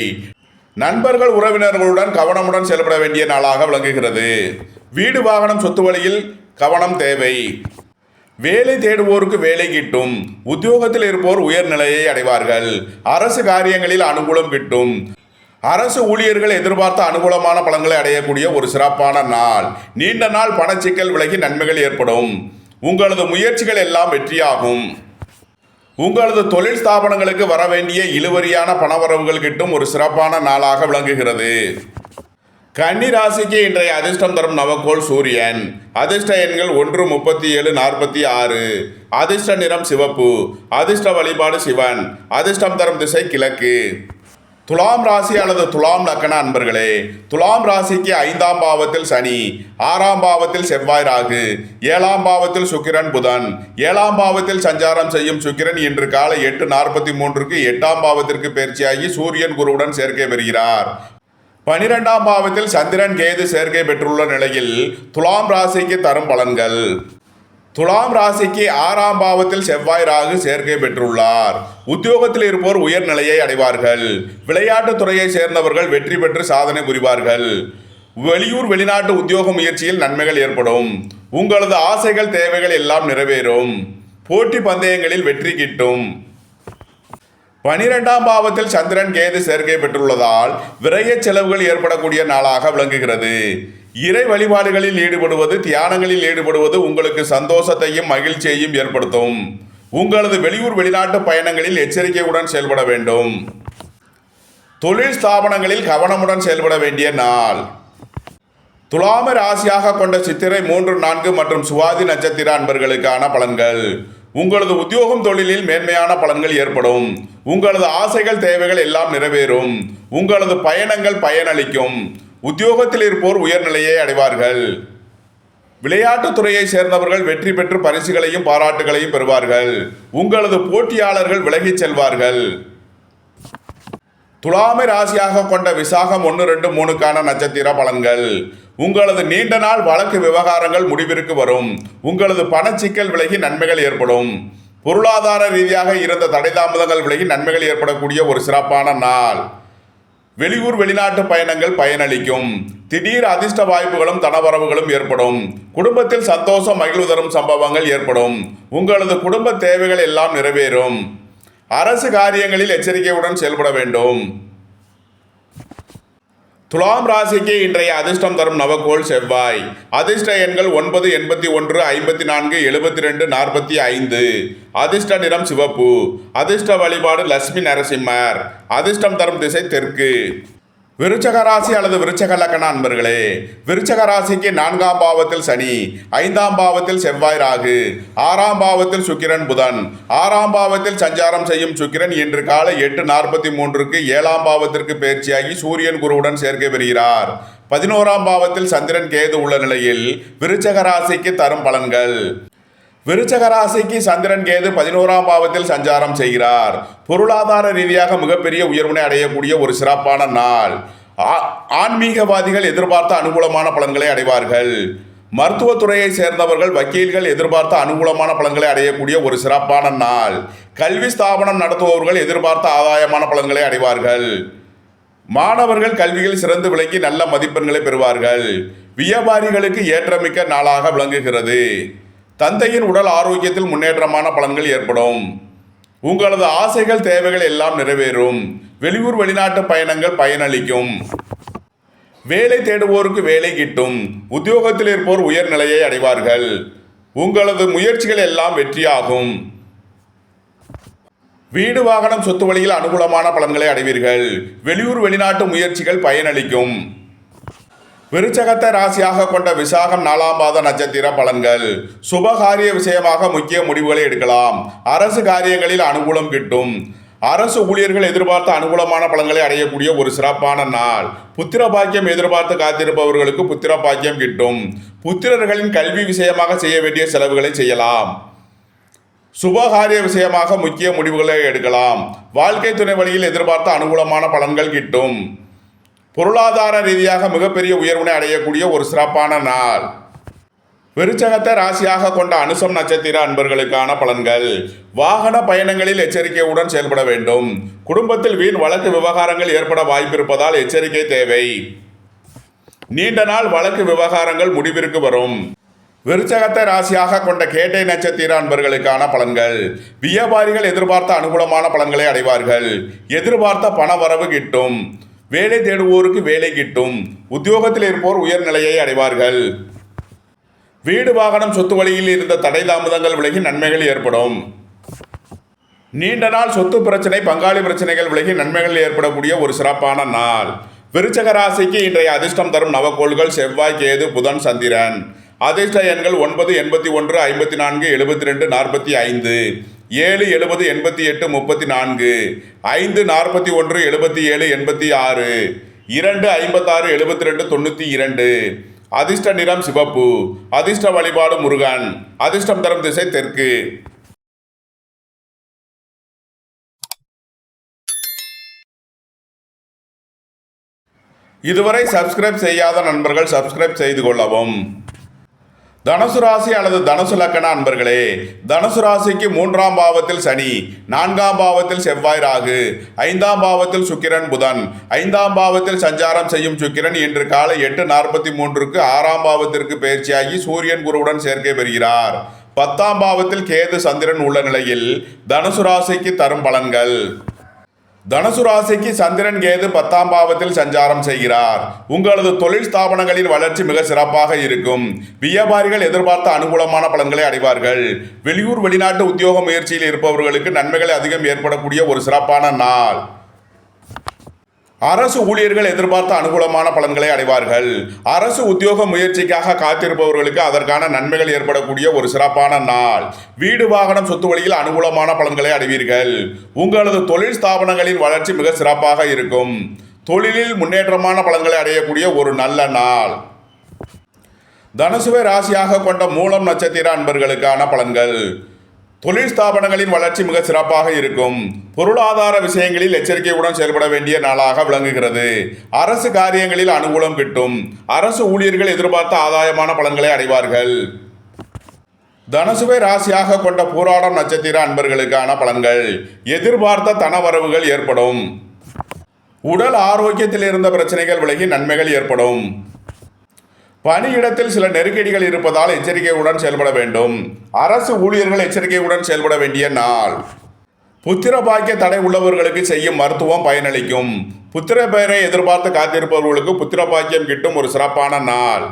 நண்பர்கள் உறவினர்களுடன் கவனமுடன் செயல்பட வேண்டிய நாளாக விளங்குகிறது. வீடு வாகனம் சொத்து வழியில் கவனம் தேவை. வேலை தேடுவோருக்கு வேலை கிட்டும். உத்தியோகத்தில் இருப்போர் உயர்நிலையை அடைவார்கள். அரசு காரியங்களில் அனுகூலம் கிட்டும். அரசு ஊழியர்கள் எதிர்பார்த்த அனுகூலமான பலன்களை அடையக்கூடிய ஒரு சிறப்பான நாள். நீண்ட நாள் பணச்சிக்கல் விலகி நன்மைகள் ஏற்படும். உங்களது முயற்சிகள் எல்லாம் வெற்றியாகும். உங்களது தொழில் ஸ்தாபனங்களுக்கு வர வேண்டிய இழுவரியான பணவரவுகள் கிட்டும் ஒரு சிறப்பான நாளாக விளங்குகிறது. கன்னி ராசிக்கு இன்றைய அதிர்ஷ்டம் தரும் நவக்கோள் சூரியன். அதிர்ஷ்ட எண்கள் 1, 37, 46. அதிர்ஷ்ட நிறம் சிவப்பு. அதிர்ஷ்ட வழிபாடு சிவன். அதிர்ஷ்டம் தரும் திசை கிழக்கு. துலாம் ராசி அல்லது துலாம் லக்கண அன்பர்களே, துலாம் ராசிக்கு 5ஆம் பாவத்தில் சனி, 6ஆம் பாவத்தில் செவ்வாய் ராகு, 7ஆம் பாவத்தில் சுக்கிரன் புதன். 7ஆம் பாவத்தில் சஞ்சாரம் செய்யும் சுக்கிரன் இன்று காலை 8:43 8ஆம் பாவத்திற்கு பயிற்சியாகி சூரியன் குருவுடன் சேர்க்கை பெறுகிறார். 12ஆம் பாவத்தில் சந்திரன் கேது சேர்க்கை பெற்றுள்ள நிலையில் துலாம் ராசிக்கு தரும் பலன்கள். துலாம் ராசிக்கு 6ஆம் பாவத்தில் செவ்வாய் ராகு சேர்க்கை பெற்றுள்ளார். உத்தியோகத்தில் இருப்போர் உயர்நிலையை அடைவார்கள். விளையாட்டுத் துறையை சேர்ந்தவர்கள் வெற்றி பெற்று சாதனை புரிவார்கள். வெளியூர் வெளிநாட்டு உத்தியோக முயற்சியில் நன்மைகள் ஏற்படும். உங்களது ஆசைகள் தேவைகள் எல்லாம் நிறைவேறும். போட்டி பந்தயங்களில் வெற்றி கிட்டும். 12ஆம் பாவத்தில் சந்திரன் கேது சேர்க்கை பெற்றுள்ளதால் விரைய செலவுகள் ஏற்படக்கூடிய நாளாக விளங்குகிறது. இறை வழிபாடுகளில் ஈடுபடுவது தியானங்களில் ஈடுபடுவது உங்களுக்கு சந்தோஷத்தையும் மகிழ்ச்சியையும் ஏற்படுத்தும். உங்களது வெளியூர் வெளிநாட்டு பயணங்களில் எச்சரிக்கையுடன் செயல்பட வேண்டும். தொழில் ஸ்தாபனங்களில் கவனமுடன் செயல்பட வேண்டிய நாள். துலாம ராசியாக கொண்ட சித்திரை 3, 4 மற்றும் சுவாதி நட்சத்திர அன்பர்களுக்கான பலன்கள். உங்களது உத்தியோகம் தொழிலில் மேன்மையான பலன்கள் ஏற்படும். உங்களது ஆசைகள் தேவைகள் எல்லாம் நிறைவேறும். உங்களது பயணங்கள் பயனளிக்கும். உத்தியோகத்தில் இருப்போர் உயர்நிலையை அடைவார்கள். விளையாட்டுத் துறையை சேர்ந்தவர்கள் வெற்றி பெற்று பரிசுகளையும் பாராட்டுகளையும் பெறுவார்கள். உங்களது போட்டியாளர்கள் விலகிச் செல்வார்கள். துலாமை ராசியாக கொண்ட விசாகம் 1, 2, 3 நட்சத்திர பலன்கள். உங்களது நீண்ட நாள் வழக்கு விவகாரங்கள் முடிவிற்கு வரும். உங்களது பணச்சிக்கல் விலகி நன்மைகள் ஏற்படும். பொருளாதார ரீதியாக இருந்த தடைதாமதங்கள் விலகி நன்மைகள் ஏற்படக்கூடிய ஒரு சிறப்பான நாள். வெளியூர் வெளிநாட்டு பயணங்கள் பயனளிக்கும். திடீர் அதிர்ஷ்ட வாய்ப்புகளும் தனவரவுகளும் ஏற்படும். குடும்பத்தில் சந்தோஷம் மகிழ்வு தரும் சம்பவங்கள் ஏற்படும். உங்களது குடும்ப தேவைகள் எல்லாம் நிறைவேறும். அரசு காரியங்களில் எச்சரிக்கையுடன் செயல்பட வேண்டும். துலாம் ராசிக்கு இன்றைய அதிர்ஷ்டம் தரும் நவக்கோள் செவ்வாய். அதிர்ஷ்ட எண்கள் 9, 81, 54, 72, 45. அதிர்ஷ்ட நிறம் சிவப்பு. அதிர்ஷ்ட வழிபாடு லட்சுமி நரசிம்மர். அதிர்ஷ்டம் தரும் திசை தெற்கு. விருச்சக ராசி அல்லது விருச்சக லக்கண அன்பர்களே, விருச்சக ராசிக்கு 4ஆம் பாவத்தில் சனி, 5ஆம் பாவத்தில் செவ்வாய் ராகு, 6ஆம் பாவத்தில் சுக்கிரன் புதன். 6ஆம் பாவத்தில் சஞ்சாரம் செய்யும் சுக்கிரன் இன்று காலை 8:43 7ஆம் பாவத்திற்கு பயிற்சியாகி சூரியன் குருவுடன் சேர்க்கை பெறுகிறார். 11ஆம் பாவத்தில் சந்திரன் கேது உள்ள நிலையில் விருச்சக ராசிக்கு தரும் பலன்கள். விருச்சக ராசிக்கு சந்திரன் கேது 11ஆம் பாவத்தில் சஞ்சாரம் செய்கிறார். பொருளாதார ரீதியாக மிகப்பெரிய உயர்வினை அடையக்கூடிய ஒரு சிறப்பான நாள். ஆன்மீகவாதிகள் எதிர்பார்த்த அனுகூலமான பலன்களை அடைவார்கள். மருத்துவத்துறையை சேர்ந்தவர்கள் வக்கீல்கள் எதிர்பார்த்த அனுகூலமான பலன்களை அடையக்கூடிய ஒரு சிறப்பான நாள். கல்வி ஸ்தாபனம் நடத்துபவர்கள் எதிர்பார்த்த ஆதாயமான பலன்களை அடைவார்கள். மாணவர்கள் கல்வியில் சிறந்து விளங்கி நல்ல மதிப்பெண்களை பெறுவார்கள். வியாபாரிகளுக்கு ஏற்றமிக்க நாளாக விளங்குகிறது. தந்தையின் உடல் ஆரோக்கியத்தில் முன்னேற்றமான பலன்கள் ஏற்படும். உங்களது ஆசைகள் தேவைகள் எல்லாம் நிறைவேறும். வெளியூர் வெளிநாட்டு பயணங்கள் பயனளிக்கும். வேலை தேடுவோருக்கு வேலை கிட்டும். உத்தியோகத்தில் இருப்போர் உயர்நிலையை அடைவார்கள். உங்களது முயற்சிகள் எல்லாம் வெற்றியாகும். வீடு வாகனம் சொத்து வழியில் அனுகூலமான பலன்களை அடைவீர்கள். வெளியூர் வெளிநாட்டு முயற்சிகள் பயனளிக்கும். விருச்சகத்தை ராசியாக கொண்ட விசாகம் 4ஆம் பாத நட்சத்திர பலன்கள். சுபகாரிய விஷயமாக முக்கிய முடிவுகளை எடுக்கலாம். அரசு காரியங்களில் அனுகூலம் கிட்டும். அரசு ஊழியர்கள் எதிர்பார்த்த அனுகூலமான பலன்களை அடையக்கூடிய ஒரு சிறப்பான நாள். புத்திர பாக்கியம் எதிர்பார்த்து காத்திருப்பவர்களுக்கு புத்திர பாக்கியம் கிட்டும். புத்திரர்களின் கல்வி விஷயமாக செய்ய வேண்டிய செலவுகளை செய்யலாம். சுபகாரிய விஷயமாக முக்கிய முடிவுகளை எடுக்கலாம். வாழ்க்கை துணை வழியில் எதிர்பார்த்த அனுகூலமான பலன்கள் கிட்டும். பொருளாதார ரீதியாக மிகப்பெரிய உயர்வினை அடையக்கூடிய ஒரு சிறப்பான நாள். விருச்சகத்தை ராசியாக கொண்ட அனுசம் நட்சத்திர அன்பர்களுக்கான பலன்கள். வாகன பயணங்களில் எச்சரிக்கையுடன் செயல்பட வேண்டும். குடும்பத்தில் வீண் வழக்கு விவகாரங்கள் ஏற்பட வாய்ப்பிருப்பதால் எச்சரிக்கை தேவை. நீண்ட நாள் வழக்கு விவகாரங்கள் முடிவிற்கு வரும். விருச்சகத்தை ராசியாக கொண்ட கேட்டை நட்சத்திர அன்பர்களுக்கான பலன்கள். வியாபாரிகள் எதிர்பார்த்த அனுகூலமான பலன்களை அடைவார்கள். எதிர்பார்த்த பண வரவு கிட்டும். வேலை தேடுவோருக்கு வேலை கிட்டும். உத்தியோகத்தில் இருப்போர் உயர்நிலையை அடைவார்கள். வீடு வாகனம் சொத்து வழியில் இருந்த தடை தாமதங்கள் விலகி நன்மைகள் ஏற்படும். நீண்ட நாள் சொத்து பிரச்சனை பங்காளி பிரச்சனைகள் விலகி நன்மைகள் ஏற்படக்கூடிய ஒரு சிறப்பான நாள். விருச்சக ராசிக்கு இன்றைய அதிர்ஷ்டம் தரும் நவக்கோள்கள் செவ்வாய், கேது, புதன், சந்திரன். அதிர்ஷ்ட எண்கள் 9, 81, 54, 72, 45, 7, 70, 88, 34, 5, 41, 77, 86, 2, 56, 72, 92. அதிர்ஷ்ட நிறம் சிவப்பு. அதிர்ஷ்ட வழிபாடு முருகன். அதிர்ஷ்டம் தரும் திசை தெற்கு. இதுவரை சப்ஸ்கிரைப் செய்யாத நண்பர்கள் சப்ஸ்கிரைப் செய்து கொள்ளவும். தனுசு ராசி அல்லது தனுசு லக்கண அன்பர்களே, தனுசு ராசிக்கு 3ஆம் பாவத்தில் சனி, 4ஆம் பாவத்தில் செவ்வாய், ராகு, 5ஆம் பாவத்தில் சுக்கிரன், புதன். 5ஆம் பாவத்தில் சஞ்சாரம் செய்யும் சுக்கிரன் இன்று காலை 8:43க்கு 6ஆம் பாவத்திற்கு பயிற்சியாகி சூரியன் குருவுடன் சேர்க்கை பெறுகிறார். 10ஆம் பாவத்தில் கேது சந்திரன் உள்ள நிலையில் தனுசு ராசிக்கு தரும் பலன்கள். தனுசு ராசிக்கு சந்திரன் கேது 10ஆம் பாவத்தில் சஞ்சாரம் செய்கிறார். உங்களது தொழில் ஸ்தாபனங்களின் வளர்ச்சி மிக சிறப்பாக இருக்கும். வியாபாரிகள் எதிர்பார்த்த அனுகூலமான பலன்களை அடைவார்கள். வெளியூர் வெளிநாட்டு உத்தியோக முயற்சியில் இருப்பவர்களுக்கு நன்மைகள் அதிகம் ஏற்படக்கூடிய ஒரு சிறப்பான நாள். அரசு ஊழியர்கள் எதிர்பார்த்த அனுகூலமான பலன்களை அடைவார்கள். அரசு உத்தியோக முயற்சிக்காக காத்திருப்பவர்களுக்கு அதற்கான நன்மைகள் ஏற்படக்கூடிய ஒரு சிறப்பான நாள். வீடு வாகனம் சொத்து வழியில் அனுகூலமான பலன்களை அடைவீர்கள். உங்களது தொழில் ஸ்தாபனங்களின் வளர்ச்சி மிக சிறப்பாக இருக்கும். தொழிலில் முன்னேற்றமான பலன்களை அடையக்கூடிய ஒரு நல்ல நாள். தனுசுவை ராசியாக கொண்ட மூலம் நட்சத்திர அன்பர்களுக்கான பலன்கள். தொழில் ஸ்தாபனங்களின் வளர்ச்சி மிக சிறப்பாக இருக்கும். பொருளாதார விஷயங்களில் எச்சரிக்கையுடன் செயல்பட வேண்டிய நாளாக விளங்குகிறது. அரசு காரியங்களில் அனுகூலம் கிட்டும். அரசு ஊழியர்கள் எதிர்பார்த்த ஆதாயமான பலன்களை அடைவார்கள். தனுசுவை ராசியாக கொண்ட பூராடம் நட்சத்திர அன்பர்களுக்கான பலன்கள். எதிர்பார்த்த தனவரவுகள் ஏற்படும். உடல் ஆரோக்கியத்தில் இருந்த பிரச்சனைகள் விலகி நன்மைகள் ஏற்படும். பணியிடத்தில் சில நெருக்கடிகள் இருப்பதால் எச்சரிக்கையுடன் செயல்பட வேண்டும். அரசு ஊழியர்கள் எச்சரிக்கையுடன் செயல்பட வேண்டிய நாள். புத்திர பாக்கிய தடை உள்ளவர்களுக்கு செய்யும் மருத்துவம் பயனளிக்கும். புத்திர பெயரை எதிர்பார்த்து காத்திருப்பவர்களுக்கு புத்திர பாக்கியம் கிட்டும் ஒரு சிறப்பான நாள்.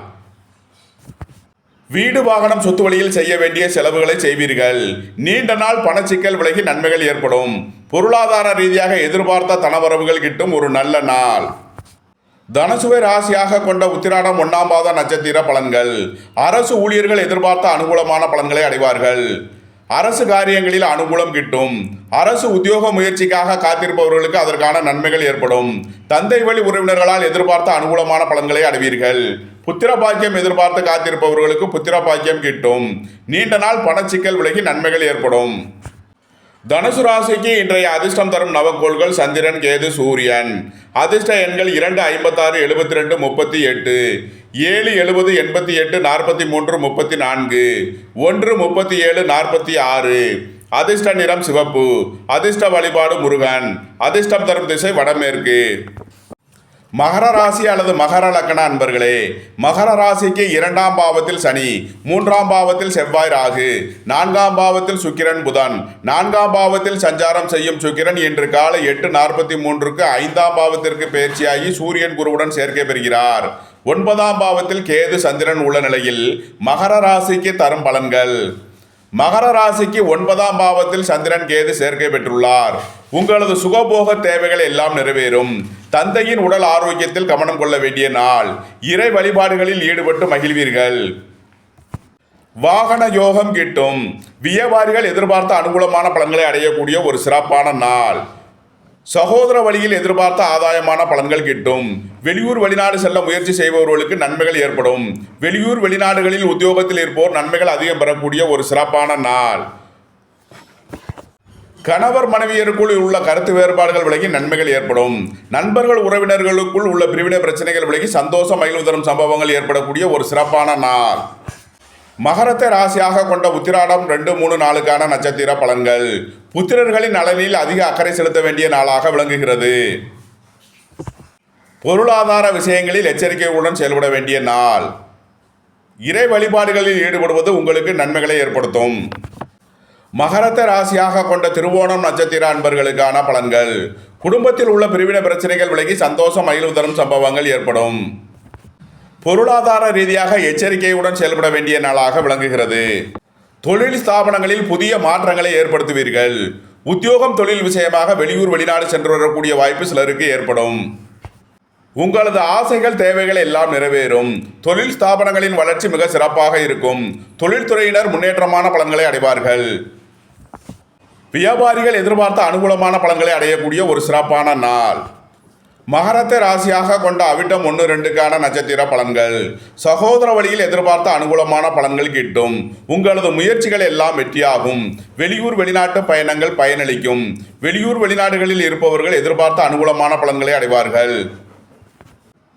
வீடு வாகனம் சொத்து வழியில் செய்ய வேண்டிய செலவுகளை செய்வீர்கள். நீண்ட நாள் பணச்சிக்கல் விலகி நன்மைகள் ஏற்படும். பொருளாதார ரீதியாக எதிர்பார்த்த தனவரவுகள் கிட்டும் ஒரு நல்ல நாள். தனுசுவை ராசியாக கொண்ட உத்திராடம் 1ஆம் பாத நட்சத்திர பலன்கள். அரசு ஊழியர்கள் எதிர்பார்த்த அனுகூலமான பலன்களை அடைவார்கள். அரசு காரியங்களில் அனுகூலம் கிட்டும். அரசு உத்தியோக முயற்சிக்காக காத்திருப்பவர்களுக்கு அதற்கான நன்மைகள் ஏற்படும். தந்தை வழி உறவினர்களால் எதிர்பார்த்த அனுகூலமான பலன்களை அடைவீர்கள். புத்திர பாக்கியம் எதிர்பார்த்து காத்திருப்பவர்களுக்கு புத்திர பாக்கியம் கிட்டும். நீண்ட நாள் பணச்சிக்கல் விலகி நன்மைகள் ஏற்படும். தனுசு ராசிக்கு இன்றைய அதிர்ஷ்டம் தரும் நவக்கோள்கள் சந்திரன், கேது, சூரியன். அதிர்ஷ்ட எண்கள் 2, 56, 72, 38, 7, 70, 88, 43, 34, 1, 37, 46. அதிர்ஷ்ட நிறம் சிவப்பு. அதிர்ஷ்ட வழிபாடு முருகன். அதிர்ஷ்டம் தரும் திசை வடமேற்கு. மகர ராசி அல்லது மகர லக்ன அன்பர்களே, மகர ராசிக்கு 2ஆம் பாவத்தில் சனி, 3ஆம் பாவத்தில் செவ்வாய், ராகு, 4ஆம் பாவத்தில் சுக்கிரன், புதன். 4ஆம் பாவத்தில் சஞ்சாரம் செய்யும் சுக்கிரன் இன்று காலை 8:43க்கு 5ஆம் பாவத்திற்கு பயிற்சியாகி சூரியன் குருவுடன் சேர்க்கை பெறுகிறார். 9ஆம் பாவத்தில் கேது சந்திரன் உள்ள நிலையில் மகர ராசிக்கு தரும் பலன்கள். மகர ராசிக்கு 9ஆம் பாவத்தில் சந்திரன், கேது சேர்க்கை பெற்றுள்ளார். உங்களது சுகபோக தேவைகள் எல்லாம் நிறைவேறும். தந்தையின் உடல் ஆரோக்கியத்தில் கவனம் கொள்ள வேண்டிய நாள். இறை வழிபாடுகளில் ஈடுபட்டு மகிழ்வீர்கள். வாகன யோகம் கிட்டும். வியாபாரிகள் எதிர்பார்த்த அனுகூலமான பலன்களை அடையக்கூடிய ஒரு சிறப்பான நாள். சகோதர வழியில் எதிர்பார்த்த ஆதாயமான பலன்கள் கிட்டும். வெளியூர் வெளிநாடு செல்ல முயற்சி செய்பவர்களுக்கு நன்மைகள் ஏற்படும். வெளியூர் வெளிநாடுகளில் உத்தியோகத்தில் இருப்போர் நன்மைகள் அதிகம் பெறக்கூடிய ஒரு சிறப்பான நாள். கணவர் மனைவியருக்குள் உள்ள கருத்து வேறுபாடுகள் விலகி நன்மைகள் ஏற்படும். நண்பர்கள் உறவினர்களுக்குள் உள்ள பிரிவினை பிரச்சனைகள் விலகி சந்தோஷம் மகிழ்வு தரும் சம்பவங்கள் ஏற்படக்கூடிய ஒரு சிறப்பான நாள். மகரத்தை ராசியாக கொண்ட உத்திராடம் 2, 3, 4க்கான நட்சத்திர பலன்கள். புத்திரர்களின் நலனில் அதிக அக்கறை செலுத்த வேண்டிய நாளாக விளங்குகிறது. பொருளாதார விஷயங்களில் எச்சரிக்கையுடன் செயல்பட வேண்டிய நாள். இறை வழிபாடுகளில் ஈடுபடுவது உங்களுக்கு நன்மைகளை ஏற்படுத்தும். மகரத்தை ராசியாக கொண்ட திருவோணம் நட்சத்திர அன்பர்களுக்கான பலன்கள். குடும்பத்தில் உள்ள பிரிவினை பிரச்சனைகள் விலகி சந்தோஷம் மகிழ்வு தரும் சம்பவங்கள் ஏற்படும். பொருளாதார ரீதியாக எச்சரிக்கையுடன் செயல்பட வேண்டிய நாளாக விளங்குகிறது. தொழில் ஸ்தாபனங்களில் புதிய மாற்றங்களை ஏற்படுத்துவீர்கள். உத்தியோகம் தொழில் விஷயமாக வெளியூர் வெளிநாடு சென்று வரக்கூடிய வாய்ப்பு சிலருக்கு ஏற்படும். உங்களது ஆசைகள் தேவைகள் எல்லாம் நிறைவேறும். தொழில் ஸ்தாபனங்களின் வளர்ச்சி மிக சிறப்பாக இருக்கும். தொழில்துறையினர் முன்னேற்றமான பலன்களை அடைவார்கள். வியாபாரிகள் எதிர்பார்த்த அனுகூலமான பலன்களை அடையக்கூடிய ஒரு சிறப்பான நாள். மகரத்தை ராசியாக கொண்ட அவிட்டம் 1, 2க்கான நட்சத்திர பலன்கள். சகோதர வழியில் எதிர்பார்த்த அனுகூலமான பலன்கள் கிட்டும். உங்களது முயற்சிகள் எல்லாம் வெற்றியாகும். வெளியூர் வெளிநாட்டு பயணங்கள் பயனளிக்கும். வெளியூர் வெளிநாடுகளில் இருப்பவர்கள் எதிர்பார்த்த அனுகூலமான பலன்களை அடைவார்கள்.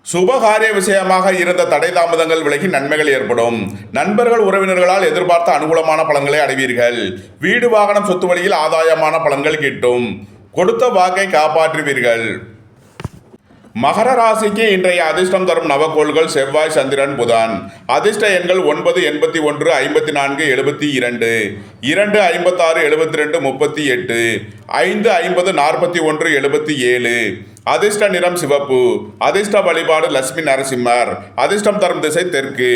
சுபகாரிய விஷயமாக இருந்த தடை தாமதங்கள் விலகி நன்மைகள் ஏற்படும். நண்பர்கள் உறவினர்களால் எதிர்பார்த்த அனுகூலமான பலன்களை அடைவீர்கள். வீடு வாகனம் சொத்து வழியில் ஆதாயமான பலன்கள் கிட்டும். கொடுத்த வாக்கை காப்பாற்றுவீர்கள். மகர ராசிக்கு இன்றைய அதிர்ஷ்டம் தரும் நவக்கோள்கள் செவ்வாய், சந்திரன், புதன். அதிர்ஷ்ட எண்கள் 9, 81, 54, 72, 2, 56, 72, 38, 5, 50, 41, 77. அதிர்ஷ்ட நிறம் சிவப்பு. அதிர்ஷ்ட வழிபாடு லட்சுமி நரசிம்மர். அதிர்ஷ்டம் தரும் திசை தெற்கு.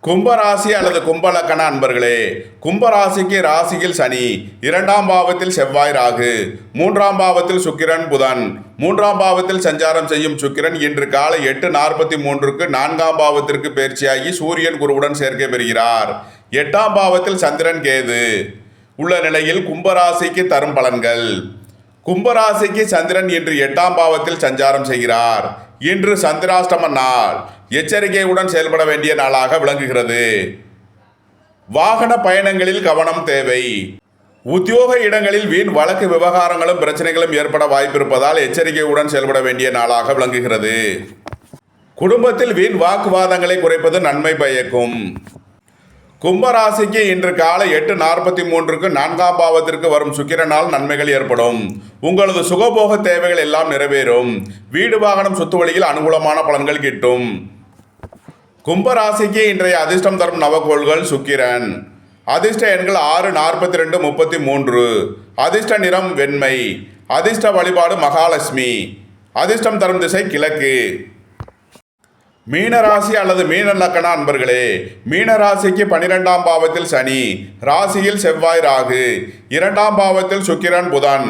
கும்பராசி அல்லது கும்பலக்கண அன்பர்களே, கும்பராசிக்கு ராசியில் சனி, 2ஆம் பாவத்தில் செவ்வாய், ராகு, 3ஆம் பாவத்தில் சுக்கிரன், புதன். 3ஆம் பாவத்தில் சஞ்சாரம் செய்யும் சுக்கிரன் இன்று காலை 8:43க்கு 4ஆம் பாவத்திற்கு பயிற்சியாகி சூரியன் குருவுடன் சேர்க்கை பெறுகிறார். 8ஆம் பாவத்தில் சந்திரன், கேது உள்ள நிலையில் கும்பராசிக்கு தரும் பலன்கள். கும்பராசிக்கு சந்திரன் இன்று 8ஆம் பாவத்தில் சஞ்சாரம் செய்கிறார். இன்று சந்திராஷ்டம நாள். எச்சரிக்கையுடன் செயல்பட வேண்டிய நாளாக விளங்குகிறது. வாகன பயணங்களில் கவனம் தேவை. உத்தியோக இடங்களில் வீண் வழக்கு விவகாரங்களும் பிரச்சனைகளும் ஏற்பட வாய்ப்பிருப்பதால் எச்சரிக்கையுடன் செயல்பட வேண்டிய நாளாக விளங்குகிறது. குடும்பத்தில் வீண் வாக்குவாதங்களை குறைப்பது நன்மை பயக்கும். கும்பராசிக்கு இன்று காலை 8:43க்கு 4ஆம் பாவத்திற்கு வரும் சுக்கிரனால் நன்மைகள் ஏற்படும். உங்களது சுகபோக தேவைகள் எல்லாம் நிறைவேறும். வீடு வாகனம் சொத்து வழியில் அனுகூலமான பலன்கள் கிட்டும். கும்பராசிக்கு இன்றைய அதிர்ஷ்டம் தரும் நவக்கோள்கள் சுக்கிரன். அதிர்ஷ்ட எண்கள் 6, 42, 33. அதிர்ஷ்ட நிறம் வெண்மை. அதிர்ஷ்ட வழிபாடு மகாலட்சுமி. அதிர்ஷ்டம் தரும் திசை கிழக்கு. மீனராசி அல்லது மீன லக்கண அன்பர்களே, மீனராசிக்கு 12ஆம் பாவத்தில் சனி, ராசியில் செவ்வாய், ராகு, 2ஆம் பாவத்தில் சுக்கிரன், புதன்.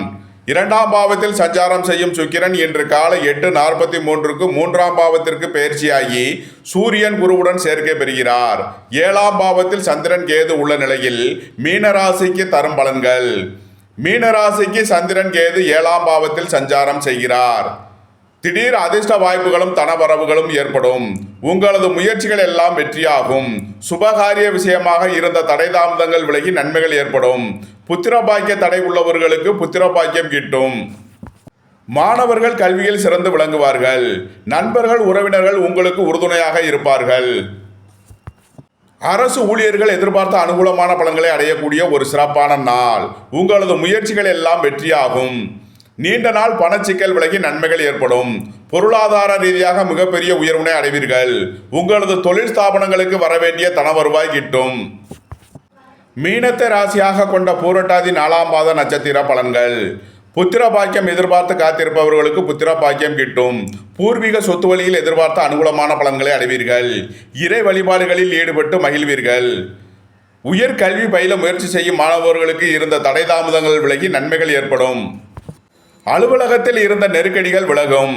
2ஆம் பாவத்தில் சஞ்சாரம் செய்யும் சுக்கிரன் இன்று காலை 8:43க்கு 3ஆம் பாவத்திற்கு பயிற்சியாகி சூரியன் குருவுடன் சேர்க்கை பெறுகிறார். 7ஆம் பாவத்தில் சந்திரன், கேது உள்ள நிலையில் மீனராசிக்கு தரும் பலன்கள். மீனராசிக்கு சந்திரன், கேது 7ஆம் பாவத்தில் சஞ்சாரம் செய்கிறார். திடீர் அதிர்ஷ்ட வாய்ப்புகளும் தனவரவுகளும் ஏற்படும். உங்களது முயற்சிகள் எல்லாம் வெற்றியாகும். சுபகாரிய விஷயமாக இருந்த தடை தாமதங்கள் விலகி நன்மைகள் ஏற்படும். புத்திர பாக்கிய தடை உள்ளவர்களுக்கு புத்திர பாக்கியம் கிட்டும். மாணவர்கள் கல்வியில் சிறந்து விளங்குவார்கள். நண்பர்கள் உறவினர்கள் உங்களுக்கு உறுதுணையாக இருப்பார்கள். அரசு ஊழியர்கள் எதிர்பார்த்த அனுகூலமான பலன்களை அடையக்கூடிய ஒரு சிறப்பான நாள். உங்களது முயற்சிகள் எல்லாம் வெற்றியாகும். நீண்ட நாள் பணச்சிக்கல் விலகி நன்மைகள் ஏற்படும். பொருளாதார ரீதியாக மிகப்பெரிய உயர்வினை அடைவீர்கள். உங்களது தொழில் ஸ்தாபனங்களுக்கு வரவேண்டிய தன வருவாய் கிட்டும். மீனத்தை ராசியாக கொண்ட பூரட்டாதி 4ஆம் பாத நட்சத்திர பலன்கள். புத்திர பாக்கியம் எதிர்பார்த்து காத்திருப்பவர்களுக்கு புத்திர பாக்கியம் கிட்டும். பூர்வீக சொத்து வழியில் எதிர்பார்த்த அனுகூலமான பலன்களை அடைவீர்கள். இறை வழிபாடுகளில் ஈடுபட்டு மகிழ்வீர்கள். உயர்கல்வி பயில முயற்சி செய்யும் மாணவர்களுக்கு இருந்த தடை தாமதங்கள் விலகி நன்மைகள் ஏற்படும். அலுவலகத்தில் இருந்த நெருக்கடிகள் விலகும்.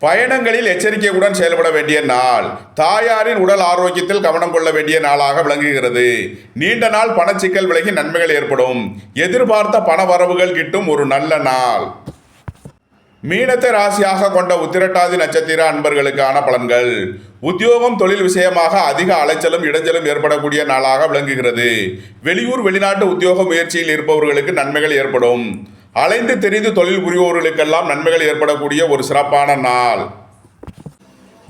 பயணங்களில் எச்சரிக்கையுடன் செயல்பட வேண்டிய நாள். தாயாரின் உடல் ஆரோக்கியத்தில் கவனம் கொள்ள வேண்டிய நாளாக விளங்குகிறது. நீண்ட நாள் பணச்சிக்கல் விலகி நன்மைகள் ஏற்படும். எதிர்பார்த்த பண வரவுகள் கிட்டும் ஒரு நல்ல நாள். மீனத்தை ராசியாக கொண்ட உத்திரட்டாதி நட்சத்திர அன்பர்களுக்கான பலன்கள். உத்தியோகம் தொழில் விஷயமாக அதிக அலைச்சலும் இடைஞ்சலும் ஏற்படக்கூடிய நாளாக விளங்குகிறது. வெளியூர் வெளிநாட்டு உத்தியோக முயற்சியில் இருப்பவர்களுக்கு நன்மைகள் ஏற்படும். அலைந்து தெரிந்து தொழில் புரிவோர்களுக்கெல்லாம் நன்மைகள் ஏற்படக்கூடிய ஒரு சிறப்பான நாள்.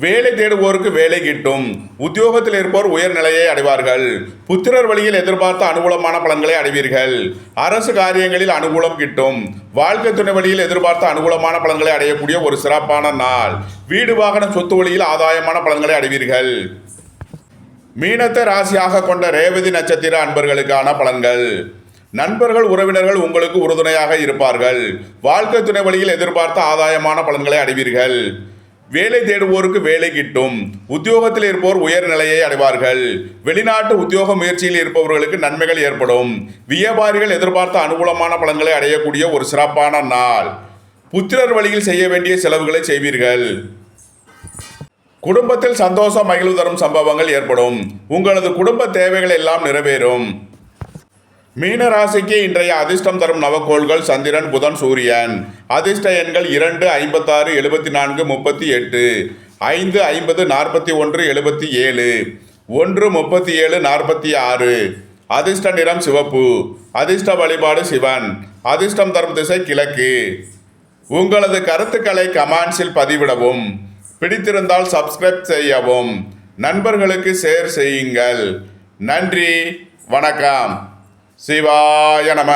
வேலை தேடுவோருக்கு வேலை கிட்டும். உத்தியோகத்தில் இருப்போர் உயர்நிலையை அடைவார்கள். புத்திரர் வழியில் எதிர்பார்த்த அனுகூலமான பலன்களை அடைவீர்கள். அரசு காரியங்களில் அனுகூலம் கிட்டும். வாழ்க்கை துணை வழியில் எதிர்பார்த்த அனுகூலமான பலன்களை அடையக்கூடிய ஒரு சிறப்பான நாள். வீடு வாகன சொத்து வழியில் ஆதாயமான பலன்களை அடைவீர்கள். மீனத்தை ராசியாக கொண்ட ரேவதி நட்சத்திர அன்பர்களுக்கான பலன்கள். நண்பர்கள் உறவினர்கள் உங்களுக்கு உறுதுணையாக இருப்பார்கள். வாழ்க்கை துணை வழியில் எதிர்பார்த்த ஆதாயமான பலன்களை அடைவீர்கள். வேலை தேடுவோருக்கு வேலை கிட்டும். உத்தியோகத்தில் இருப்போர் உயர்நிலையை அடைவார்கள். வெளிநாட்டு உத்தியோக முயற்சியில் இருப்பவர்களுக்கு நன்மைகள் ஏற்படும். வியாபாரிகள் எதிர்பார்த்த அனுகூலமான பலன்களை அடையக்கூடிய ஒரு சிறப்பான நாள். புத்திரர் வழியில் செய்ய வேண்டிய செலவுகளை செய்வீர்கள். குடும்பத்தில் சந்தோஷம் மகிழ்வு தரும் சம்பவங்கள் ஏற்படும். உங்களது குடும்ப தேவைகள் எல்லாம் நிறைவேறும். மீன ராசிக்கு இன்றைய அதிர்ஷ்டம் தரும் நவக்கோள்கள் சந்திரன் புதன் சூரியன். அதிர்ஷ்ட எண்கள் 2 56 74 38 5 50 41 77 1 37 46. அதிர்ஷ்ட நிறம் சிவப்பு. அதிர்ஷ்ட வழிபாடு சிவன். அதிர்ஷ்டம் தரும் திசை கிழக்கு. உங்களது கருத்துக்களை கமெண்ட்ஸில் பதிவிடவும். பிடித்திருந்தால் சப்ஸ்கிரைப் செய்யவும். நண்பர்களுக்கு ஷேர் செய்யுங்கள். நன்றி, வணக்கம். சிவாய நம.